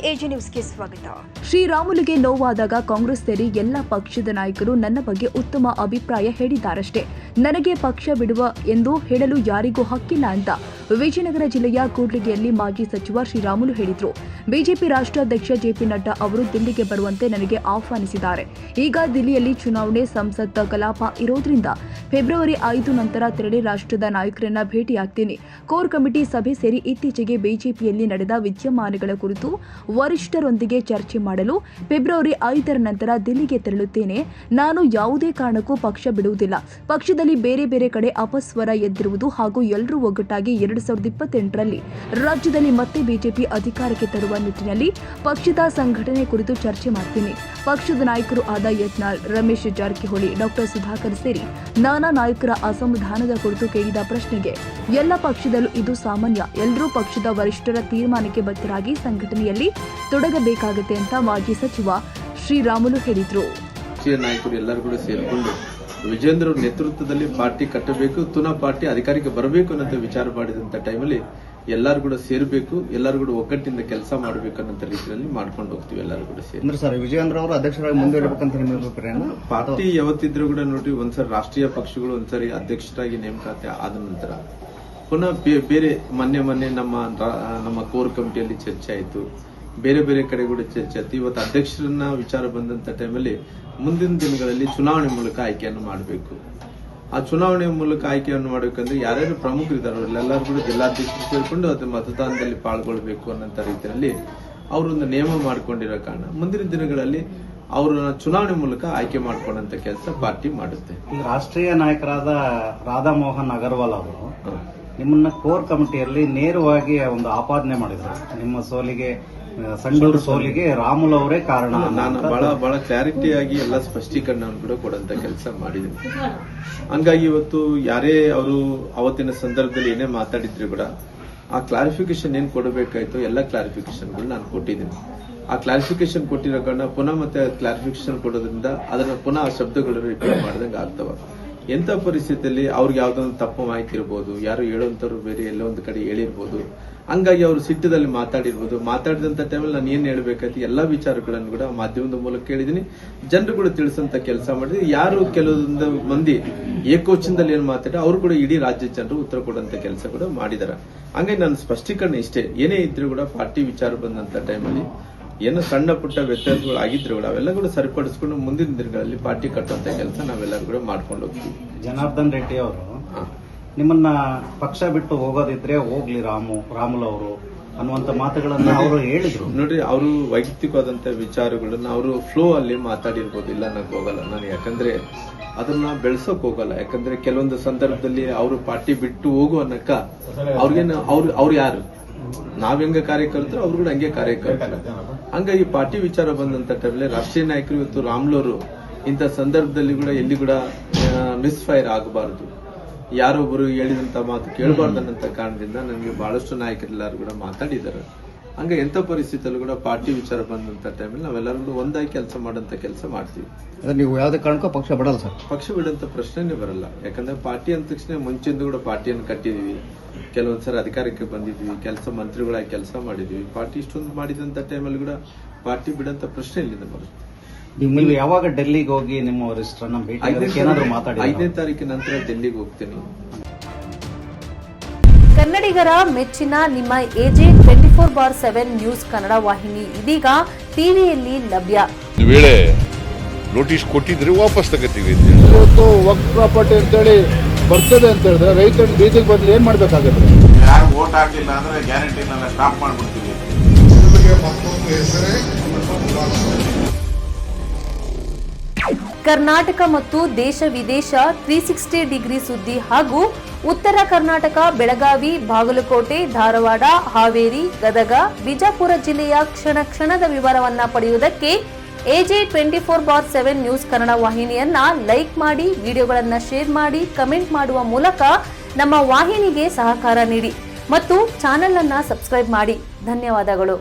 AJ ನ್ಯೂಸ್ಗೆ ಸ್ವಾಗತ. ಶ್ರೀರಾಮುಲುಗೆ ನೋವಾದಾಗ ಕಾಂಗ್ರೆಸ್ ಸೇರಿ ಎಲ್ಲ ಪಕ್ಷದ ನಾಯಕರು ನನ್ನ ಬಗ್ಗೆ ಉತ್ತಮ ಅಭಿಪ್ರಾಯ ಹೇಳಿದ್ದಾರಷ್ಟೇ. ನನಗೆ ಪಕ್ಷ ಬಿಡುವ ಎಂದು ಹೇಳಲು ಯಾರಿಗೂ ಹಕ್ಕಿಲ್ಲ ಅಂತ ವಿಜಯನಗರ ಜಿಲ್ಲೆಯ ಕೂಡ್ಲಿಗಿಯಲ್ಲಿ ಮಾಜಿ ಸಚಿವ ಶ್ರೀರಾಮುಲು ಹೇಳಿದರು. ಬಿಜೆಪಿ ರಾಷ್ಟ್ರಾಧ್ಯಕ್ಷ ಜೆಪಿ ನಡ್ಡಾ ಅವರು ದಿಲ್ಲಿಗೆ ಬರುವಂತೆ ನನಗೆ ಆಹ್ವಾನಿಸಿದ್ದಾರೆ. ಈಗ ದಿಲ್ಲಿಯಲ್ಲಿ ಚುನಾವಣೆ, ಸಂಸತ್ ಕಲಾಪ ಇರೋದ್ರಿಂದ ಫೆಬ್ರವರಿ 5 ನಂತರ ತೆರಳಿ ರಾಷ್ಟ್ರದ ನಾಯಕರನ್ನ ಭೇಟಿಯಾಗ್ತೀನಿ. ಕೋರ್ ಕಮಿಟಿ ಸಭೆ ಸೇರಿ ಇತ್ತೀಚೆಗೆ ಬಿಜೆಪಿಯಲ್ಲಿ ನಡೆದ ವಿದ್ಯಮಾನಗಳ ಕುರಿತು ವರಿಷ್ಠರೊಂದಿಗೆ ಚರ್ಚೆ ಮಾಡಲು ಫೆಬ್ರವರಿ 5 ನಂತರ ದಿಲ್ಲಿಗೆ ತೆರಳುತ್ತೇನೆ. ನಾನು ಯಾವುದೇ ಕಾರಣಕ್ಕೂ ಪಕ್ಷ ಬಿಡುವುದಿಲ್ಲ. ಪಕ್ಷದಲ್ಲಿ ಬೇರೆ ಬೇರೆ ಕಡೆ ಅಪಸ್ವರ ಎದ್ದಿರುವುದು ಹಾಗೂ ಎಲ್ಲರೂ ಒಗ್ಗಟ್ಟಾಗಿ 2028ರಲ್ಲಿ ರಾಜ್ಯದಲ್ಲಿ ಮತ್ತೆ ಬಿಜೆಪಿ ಅಧಿಕಾರಕ್ಕೆ ತರುವ ನಿಟ್ಟಿನಲ್ಲಿ ಪಕ್ಷದ ಸಂಘಟನೆ ಕುರಿತು ಚರ್ಚೆ ಮಾಡ್ತೀನಿ. ಪಕ್ಷದ ನಾಯಕರು ಆದ ಯತ್ನಾಳ್, ರಮೇಶ್ ಜಾರಕಿಹೊಳಿ, ಡಾಕ್ಟರ್ ಸುಧಾಕರ್ ಸೇರಿ ನಾನಾ ನಾಯಕರ ಅಸಮಾಧಾನದ ಕುರಿತು ಕೇಳಿದ ಪ್ರಶ್ನೆಗೆ ಎಲ್ಲ ಪಕ್ಷದಲ್ಲೂ ಇದು ಸಾಮಾನ್ಯ, ಎಲ್ಲರೂ ಪಕ್ಷದ ವರಿಷ್ಠರ ತೀರ್ಮಾನಕ್ಕೆ ಬದ್ಧರಾಗಿ ಸಂಘಟನೆಯಲ್ಲಿ ತೊಡಗಬೇಕಾಗುತ್ತೆ ಅಂತ ಮಾಜಿ ಸಚಿವ ಶ್ರೀರಾಮುಲು ಹೇಳಿದರು. ನಾಯಕರು ಎಲ್ಲರೂ ಕೂಡ ಸೇರಿಕೊಂಡು ವಿಜೇಂದ್ರ ನೇತೃತ್ವದಲ್ಲಿ ಪಾರ್ಟಿ ಕಟ್ಟಬೇಕು, ಪುನಃ ಪಾರ್ಟಿ ಅಧಿಕಾರಕ್ಕೆ ಬರಬೇಕು ಅನ್ನೋ ವಿಚಾರ ಮಾಡಿದಂತ ಟೈಮಲ್ಲಿ ಎಲ್ಲರೂ ಕೂಡ ಸೇರಬೇಕು, ಎಲ್ಲರೂ ಕೂಡ ಒಗ್ಗಟ್ಟಿಂದ ಕೆಲಸ ಮಾಡಬೇಕು ಅನ್ನೋ ರೀತಿಯಲ್ಲಿ ಮಾಡ್ಕೊಂಡು ಹೋಗ್ತೀವಿ. ಎಲ್ಲರೂ ಕೂಡ ಸೇರಿ ಸರ್, ವಿಜಯೇಂದ್ರ ಅವರು ಅಧ್ಯಕ್ಷರಾಗಿ ಮುಂದುವರಿಬೇಕಂತ ನಿಮ್ಮ ಅಭಿಪ್ರಾಯ? ಪಾರ್ಟಿ ಯಾವತ್ತಿದ್ರು ಕೂಡ ನೋಡಿ, ಒಂದ್ಸರಿ ರಾಷ್ಟ್ರೀಯ ಪಕ್ಷಗಳು ಒಂದ್ಸರಿ ಅಧ್ಯಕ್ಷರಾಗಿ ನೇಮಕಾತಿ ಆದ ನಂತರ ಪುನಃ ಬೇರೆ ಮೊನ್ನೆ ನಮ್ಮ ಕೋರ್ ಕಮಿಟಿಯಲ್ಲಿ ಚರ್ಚೆ ಆಯಿತು, ಬೇರೆ ಬೇರೆ ಕಡೆ ಕೂಡ ಚರ್ಚೆ ಆಯ್ತು. ಇವತ್ತು ಅಧ್ಯಕ್ಷರನ್ನ ವಿಚಾರ ಬಂದಂತ ಟೈಮಲ್ಲಿ ಮುಂದಿನ ದಿನಗಳಲ್ಲಿ ಚುನಾವಣೆ ಮೂಲಕ ಆಯ್ಕೆಯನ್ನು ಮಾಡಬೇಕು. ಆ ಚುನಾವಣೆ ಮೂಲಕ ಆಯ್ಕೆಯನ್ನು ಮಾಡಬೇಕಂದ್ರೆ ಯಾರ್ಯಾರು ಪ್ರಮುಖರಿದ್ದಾರೆ ಅವರೆಲ್ಲರೂ ಕೂಡ ಜಿಲ್ಲಾಧ್ಯಕ್ಷರು ಸೇರ್ಕೊಂಡು ಅದು ಮತದಾನದಲ್ಲಿ ಪಾಲ್ಗೊಳ್ಬೇಕು ಅನ್ನೋ ರೀತಿಯಲ್ಲಿ ಅವರೊಂದು ನಿಯಮ ಮಾಡಿಕೊಂಡಿರೋ ಕಾರಣ ಮುಂದಿನ ದಿನಗಳಲ್ಲಿ ಅವರನ್ನ ಚುನಾವಣೆ ಮೂಲಕ ಆಯ್ಕೆ ಮಾಡ್ಕೊಂಡಂತ ಕೆಲಸ ಪಾರ್ಟಿ ಮಾಡುತ್ತೆ. ಈಗ ರಾಷ್ಟ್ರೀಯ ನಾಯಕರಾದ ರಾಧಾ ಮೋಹನ್ ಅಗರ್ವಾಲ್ ಅವರು ನಿಮ್ಮನ್ನ ಕೋರ್ ಕಮಿಟಿಯಲ್ಲಿ ನೇರವಾಗಿ ಒಂದು ಆಪಾದನೆ ಮಾಡಿದ್ರು. ನಿಮ್ಮ ಸೋಲಿಗೆ, ಸಂಡೂರು ಸೋಲಿಗೆ ರಾಮುಲು ಅವರೇ ಕಾರಣ. ನಾನು ಬಹಳ ಕ್ಲಾರಿಟಿಯಾಗಿ ಎಲ್ಲ ಸ್ಪಷ್ಟೀಕರಣವನ್ನು ಕೂಡ ಕೊಡಂತ ಕೆಲಸ ಮಾಡಿದ್ದೀನಿ. ಹಂಗಾಗಿ ಇವತ್ತು ಯಾರೇ ಅವರು ಅವತ್ತಿನ ಸಂದರ್ಭದಲ್ಲಿ ಏನೇ ಮಾತಾಡಿದ್ರು ಕೂಡ ಆ ಕ್ಲಾರಿಫಿಕೇಶನ್ ಏನ್ ಕೊಡಬೇಕಾಯ್ತು ಎಲ್ಲ ಕ್ಲಾರಿಫಿಕೇಶನ್ಗಳು ನಾನು ಕೊಟ್ಟಿದ್ದೀನಿ. ಆ ಕ್ಲಾರಿಫಿಕೇಶನ್ ಕೊಟ್ಟಿರೋ ಕಾರಣ ಪುನಃ ಮತ್ತೆ ಕ್ಲಾರಿಫಿಕೇಶನ್ ಕೊಡೋದ್ರಿಂದ ಅದನ್ನ ಪುನಃ ಶಬ್ದಗಳು ರಿಪೀಟ್ ಮಾಡಿದಂಗೆ ಆಗ್ತವ. ಎಂಥ ಪರಿಸ್ಥಿತಿಯಲ್ಲಿ ಅವ್ರಿಗೆ ಯಾವ್ದೊಂದು ತಪ್ಪು ಮಾಹಿತಿ ಇರ್ಬೋದು, ಯಾರು ಹೇಳುವಂತವ್ರು ಬೇರೆ ಎಲ್ಲೋ ಒಂದು ಕಡೆ ಹೇಳಿರ್ಬೋದು, ಹಂಗಾಗಿ ಅವರು ಸಿಟ್ಟದಲ್ಲಿ ಮಾತಾಡಿರ್ಬೋದು. ಮಾತಾಡಿದಂತ ಟೈಮಲ್ಲಿ ನಾನು ಏನ್ ಹೇಳ್ಬೇಕಾಯ್ತು ಎಲ್ಲಾ ವಿಚಾರಗಳನ್ನು ಕೂಡ ಮಾಧ್ಯಮದ ಮೂಲಕ ಹೇಳಿದೀನಿ, ಜನರು ಕೂಡ ತಿಳಿಸಂತ ಕೆಲಸ ಮಾಡಿದ್ವಿ. ಯಾರು ಕೆಲವೊಂದು ಮಂದಿ ಏಕೋಚನದಲ್ಲಿ ಏನ್ ಮಾತಾಡಿ ಅವರು ಕೂಡ ಇಡೀ ರಾಜ್ಯ ಜನರು ಉತ್ತರ ಕೊಡುವಂತ ಕೆಲಸ ಕೂಡ ಮಾಡಿದಾರೆ. ಹಂಗಾಗಿ ನನ್ನ ಸ್ಪಷ್ಟೀಕರಣ ಇಷ್ಟೇ, ಏನೇ ಇದ್ರು ಕೂಡ ಪಾರ್ಟಿ ವಿಚಾರ ಬಂದಂತ ಟೈಮಲ್ಲಿ ಏನು ಸಣ್ಣ ಪುಟ್ಟ ವ್ಯತ್ಯಾಸಗಳು ಆಗಿದ್ರು ಕೂಡ ಅವೆಲ್ಲ ಕೂಡ ಸರಿಪಡಿಸ್ಕೊಂಡು ಮುಂದಿನ ದಿನಗಳಲ್ಲಿ ಪಾರ್ಟಿ ಕಟ್ಟುವಂತ ಕೆಲಸ ನಾವೆಲ್ಲರೂ ಕೂಡ ಮಾಡ್ಕೊಂಡು ಹೋಗ್ತೀವಿ. ಜನಾರ್ದನ್ ರೆಡ್ಡಿ ಅವರು ನಿಮ್ಮನ್ನ ಪಕ್ಷ ಬಿಟ್ಟು ಹೋಗೋದಿದ್ರೆ ಹೋಗ್ಲಿ ರಾಮುಲು ಅವರು ಅನ್ನುವಂತ ಮಾತುಗಳನ್ನ ಅವರು ಹೇಳಿದ್ರು. ನೋಡ್ರಿ, ಅವರು ವೈಯಕ್ತಿಕವಾದಂತ ವಿಚಾರಗಳನ್ನ ಅವರು ಫ್ಲೋ ಅಲ್ಲಿ ಮಾತಾಡಿರ್ಬೋದು, ಇಲ್ಲ ಅನ್ನಕ್ ಹೋಗಲ್ಲ ನಾನು. ಯಾಕಂದ್ರೆ ಅದನ್ನ ಬೆಳೆಸೋಕ್ ಹೋಗಲ್ಲ. ಯಾಕಂದ್ರೆ ಕೆಲವೊಂದು ಸಂದರ್ಭದಲ್ಲಿ ಅವರು ಪಾರ್ಟಿ ಬಿಟ್ಟು ಹೋಗು ಅನ್ನಕ್ಕ ಅವ್ರಿಗೇನು ಅವ್ರು ಯಾರು, ನಾವ್ ಹೆಂಗ ಕಾರ್ಯಕರ್ತರು ಅವ್ರು ಕೂಡ ಹಂಗೆ ಕಾರ್ಯಕರ್ತರು. ಹಂಗಾಗಿ ಪಾರ್ಟಿ ವಿಚಾರ ಬಂದಂತ ಟೈಮಲ್ಲಿ ರಾಷ್ಟ್ರೀಯ ನಾಯಕರು ಇವತ್ತು ರಾಮುಲು ಅವರು ಇಂಥ ಸಂದರ್ಭದಲ್ಲಿ ಕೂಡ ಎಲ್ಲಿ ಕೂಡ ಮಿಸ್ಫೈರ್ ಆಗಬಾರದು, ಯಾರೊಬ್ಬರು ಹೇಳಿದಂತ ಮಾತು ಕೇಳಬಾರ್ದು ಅನ್ನೋ ಕಾರಣದಿಂದ ನನಗೆ ಬಹಳಷ್ಟು ನಾಯಕರೆಲ್ಲರೂ ಕೂಡ ಮಾತಾಡಿದ್ದಾರೆ. ಹಂಗೆ ಎಂಥ ಪರಿಸ್ಥಿತಿಯಲ್ಲೂ ಕೂಡ ಪಾರ್ಟಿ ವಿಚಾರ ಬಂದಂತ ಟೈಮಲ್ಲಿ ನಾವೆಲ್ಲರೂ ಒಂದಾಗಿ ಕೆಲಸ ಮಾಡಂತ ಕೆಲಸ ಮಾಡ್ತೀವಿ. ನೀವು ಯಾವುದೇ ಕಾರಣಕ್ಕೂ ಪಕ್ಷ ಬಿಡಲ್ಲ ಸರ್? ಪಕ್ಷ ಬಿಡಂತ ಪ್ರಶ್ನೆನೇ ಬರಲ್ಲ. ಯಾಕಂದ್ರೆ ಪಾರ್ಟಿ ಅಂದ ತಕ್ಷಣ ಮುಂಚೆಂದು ಕೂಡ ಪಾರ್ಟಿಯನ್ನು ಕಟ್ಟಿದೀವಿ, ಕೆಲವೊಂದ್ಸರಿ ಅಧಿಕಾರಕ್ಕೆ ಬಂದಿದ್ವಿ, ಮಂತ್ರಿಗಳಾಗಿ ಕೆಲಸ ಮಾಡಿದ್ವಿ. ಪಾರ್ಟಿ ಇಷ್ಟೊಂದು ಮಾಡಿದಂತ ಟೈಮಲ್ಲಿ ಕೂಡ ಪಾರ್ಟಿ ಬಿಡಂತ ಪ್ರಶ್ನೆ ಇಲ್ಲಿಂದ ಬರುತ್ತೆ. ನೀವು ಯಾವಾಗ ಡೆಲ್ಲಿಗೆ ಹೋಗಿ ನಿಮ್ಮ ವರಿಷ್ಠರನ್ನ ಭೇಟಿ ಏನಾದರೂ ಮಾತಾಡಿ? 5ನೇ ತಾರೀಕಿನ ನಂತರ ಡೆಲ್ಲಿಗೆ ಹೋಗ್ತೇನೆ. ಕನ್ನಡಿಗರ ಮೆಚ್ಚಿನ ನಿಮ್ಮ ಎಜೆ 24/7 ನ್ಯೂಸ್ ಕನ್ನಡ ವಾಹಿನಿ ಇದೀಗ ಟಿವಿಯಲ್ಲಿ ಲಭ್ಯ. ವೇಳೆ ನೋಟಿಸ್ ಕೊಟ್ಟಿದ್ರೆ ವಾಪಸ್ ತಗೋತೀವಿ. ಇವತ್ತು ವಕ್ಫ್ ಪ್ರಾಪರ್ಟಿ ಅಂತೇಳಿ ಬರ್ತದೆ ಅಂತ ಹೇಳಿದ್ರೆ ರೈತರ ಬೀದಿಗೆ ಬಂದ್ರೆ ಏನ್ ಮಾಡ್ಬೇಕಾಗುತ್ತೆ? ಯಾರು ವೋಟ್ ಹಾಕಿಲ್ಲ ಅಂದ್ರೆ ಗ್ಯಾರಂಟಿನೆಲ್ಲ ಸ್ಟಾಪ್ ಮಾಡ್ಬಿಡ್ತೀವಿ. ಕರ್ನಾಟಕ ಮತ್ತು ದೇಶ ವಿದೇಶ 360 ಡಿಗ್ರಿ ಸುದ್ದಿ ಹಾಗೂ ಉತ್ತರ ಕರ್ನಾಟಕ, ಬೆಳಗಾವಿ, ಬಾಗಲಕೋಟೆ, ಧಾರವಾಡ, ಹಾವೇರಿ, ಗದಗ, ಬಿಜಾಪುರ ಜಿಲ್ಲೆಯ ಕ್ಷಣ ಕ್ಷಣದ ವಿವರವನ್ನ ಪಡೆಯುವುದಕ್ಕೆ ಎಜೆ 24/7 ನ್ಯೂಸ್ ಕನ್ನಡ ವಾಹಿನಿಯನ್ನ ಲೈಕ್ ಮಾಡಿ, ವಿಡಿಯೋಗಳನ್ನ ಶೇರ್ ಮಾಡಿ, ಕಮೆಂಟ್ ಮಾಡುವ ಮೂಲಕ ನಮ್ಮ ವಾಹಿನಿಗೆ ಸಹಕಾರ ನೀಡಿ ಮತ್ತು ಚಾನೆಲ್ ಅನ್ನ ಸಬ್ಸ್ಕ್ರೈಬ್ ಮಾಡಿ. ಧನ್ಯವಾದಗಳು.